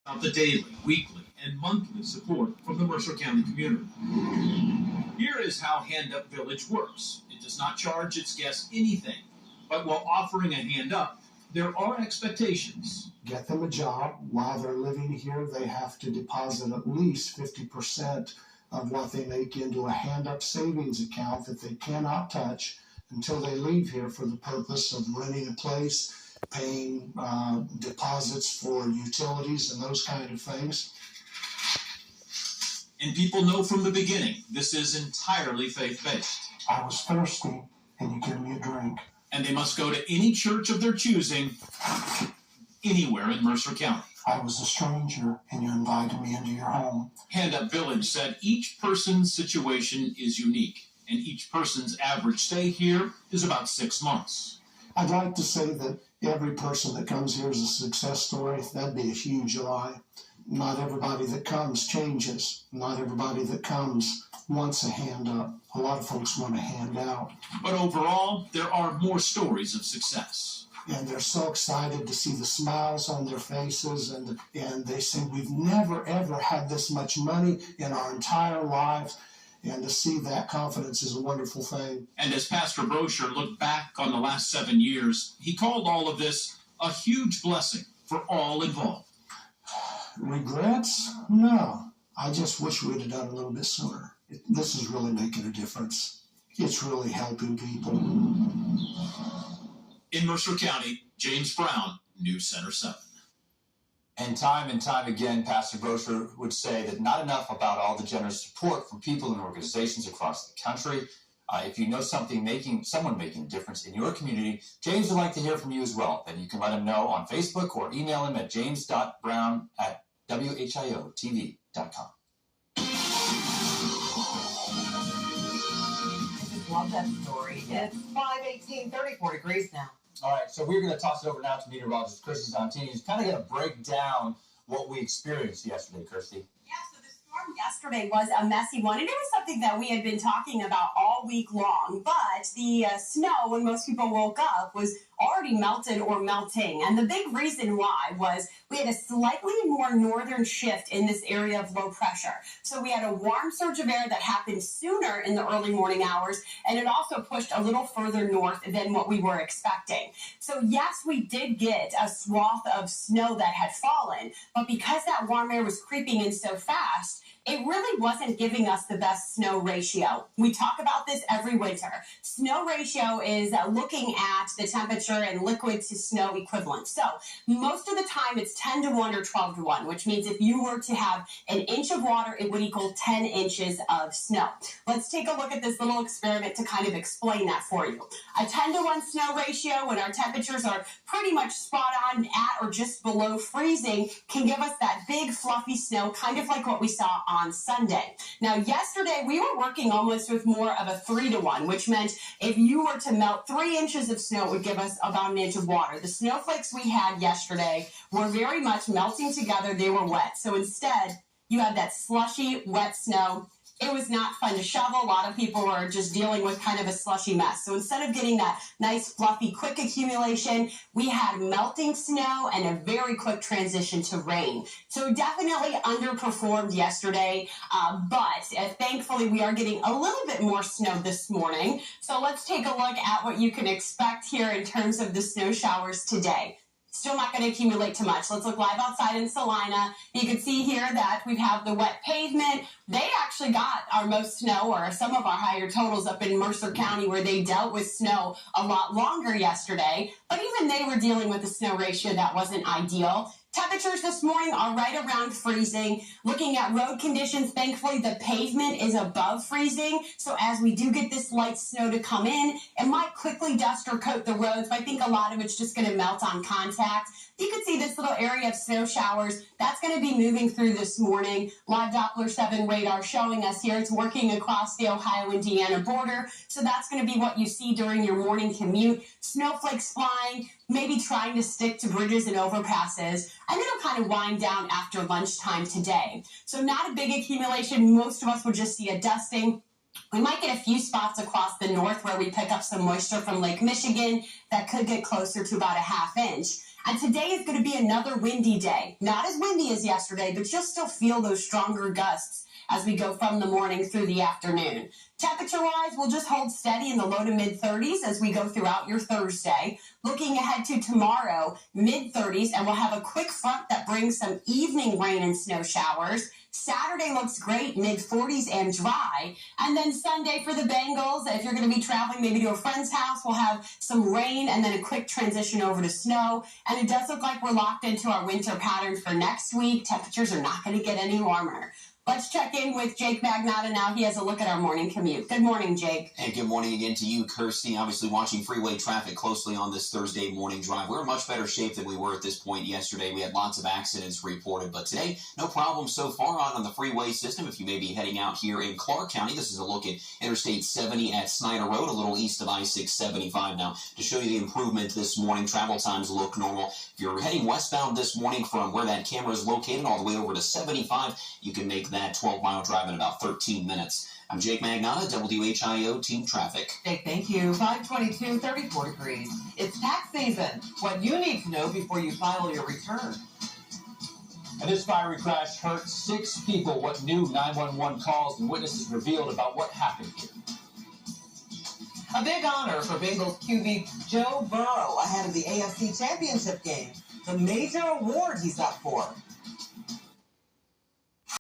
about the daily, weekly, and monthly support from the Mercer County community. Here is how Hand Up Village works. It does not charge its guests anything, but while offering a hand up, there are expectations. Get them a job. While they're living here, they have to deposit at least 50% of what they make into a hand-up savings account that they cannot touch until they leave here for the purpose of renting a place, paying deposits for utilities and those kind of things. And people know from the beginning, this is entirely faith-based. I was thirsty, and you give me a drink. And they must go to any church of their choosing, anywhere in Mercer County. I was a stranger, and you invited me into your home. Hand Up Village said each person's situation is unique, and each person's average stay here is about 6 months. I'd like to say that every person that comes here is a success story. That'd be a huge lie. Not everybody that comes changes. Not everybody that comes wants a hand up. A lot of folks want a hand out. But overall, there are more stories of success. And they're so excited to see the smiles on their faces, and they say, we've never, ever had this much money in our entire lives. And to see that confidence is a wonderful thing. And as Pastor Brosher looked back on the last 7 years, he called all of this a huge blessing for all involved. Regrets? No. I just wish we'd have done a little bit sooner. This is really making a difference. It's really helping people. In Mercer County, James Brown, News Center 7. And time again, Pastor Brosher would say that not enough about all the generous support from people and organizations across the country. If you know someone making a difference in your community, James would like to hear from you as well. And you can let him know on Facebook or email him at james.brown@whiotv.com. Love that story. It's 5:18, 34 degrees now. All right, so we're going to toss it over now to meteorologist Kirstie Zontini, who's kind of going to break down what we experienced yesterday, Kirstie. Yeah, so the storm yesterday was a messy one, and it was something that we had been talking about all week long, but the snow, when most people woke up, was already melted or melting. And the big reason why was we had a slightly more northern shift in this area of low pressure. So we had a warm surge of air that happened sooner in the early morning hours, and it also pushed a little further north than what we were expecting. So yes, we did get a swath of snow that had fallen, but because that warm air was creeping in so fast, it really wasn't giving us the best snow ratio. We talk about this every winter. Snow ratio is looking at the temperature and liquid to snow equivalent. So most of the time it's 10 to 1 or 12 to 1, which means if you were to have an inch of water, it would equal 10 inches of snow. Let's take a look at this little experiment to kind of explain that for you. A 10 to 1 snow ratio when our temperatures are pretty much spot on at or just below freezing can give us that big fluffy snow, kind of like what we saw on Sunday. Now, yesterday we were working almost with more of a 3 to 1, which meant if you were to melt 3 inches of snow, it would give us about an inch of water. The snowflakes we had yesterday were very much melting together. They were wet. So instead, you had that slushy, wet snow. It was not fun to shovel. A lot of people were just dealing with kind of a slushy mess. So instead of getting that nice, fluffy, quick accumulation, we had melting snow and a very quick transition to rain. So definitely underperformed yesterday, but thankfully we are getting a little bit more snow this morning. So let's take a look at what you can expect here in terms of the snow showers today. Still not going to accumulate too much. Let's look live outside in Salina. You can see here that we have the wet pavement. They actually got our most snow, or some of our higher totals, up in Mercer County, where they dealt with snow a lot longer yesterday. But even they were dealing with a snow ratio that wasn't ideal. Temperatures this morning are right around freezing. Looking at road conditions, thankfully the pavement is above freezing. So as we do get this light snow to come in, it might quickly dust or coat the roads, but I think a lot of it's just going to melt on contact. You can see this little area of snow showers. That's going to be moving through this morning. Live Doppler 7 radar showing us here. It's working across the Ohio-Indiana border. So that's going to be what you see during your morning commute. Snowflakes flying, maybe trying to stick to bridges and overpasses. And it'll kind of wind down after lunchtime today. So not a big accumulation. Most of us will just see a dusting. We might get a few spots across the north where we pick up some moisture from Lake Michigan that could get closer to about a half inch. And today is going to be another windy day. Not as windy as yesterday, but you'll still feel those stronger gusts as we go from the morning through the afternoon. Temperature-wise, we'll just hold steady in the low to mid-30s as we go throughout your Thursday. Looking ahead to tomorrow, mid-30s, and we'll have a quick front that brings some evening rain and snow showers. Saturday looks great, mid-40s and dry. And then Sunday for the Bengals, if you're going to be traveling maybe to a friend's house, we'll have some rain and then a quick transition over to snow. And it does look like we're locked into our winter pattern for next week. Temperatures are not going to get any warmer. Let's check in with Jake Magnotta now. He has a look at our morning commute. Good morning, Jake. And good morning again to you, Kirstie. Obviously watching freeway traffic closely on this Thursday morning drive. We're in much better shape than we were at this point yesterday. We had lots of accidents reported, but today, no problem so far on the freeway system. If you may be heading out here in Clark County, this is a look at Interstate 70 at Snyder Road, a little east of I-675. Now, to show you the improvement this morning, travel times look normal. If you're heading westbound this morning from where that camera is located all the way over to 75, you can make that 12-mile drive in about 13 minutes. I'm Jake Magnotta, WHIO Team Traffic. Jake, thank you. 522, 34 degrees. It's tax season. What you need to know before you file your return. And this fiery crash hurt 6 people. What new 911 calls and witnesses revealed about what happened here. A big honor for Bengals QB Joe Burrow ahead of the AFC Championship game. The major award he's up for.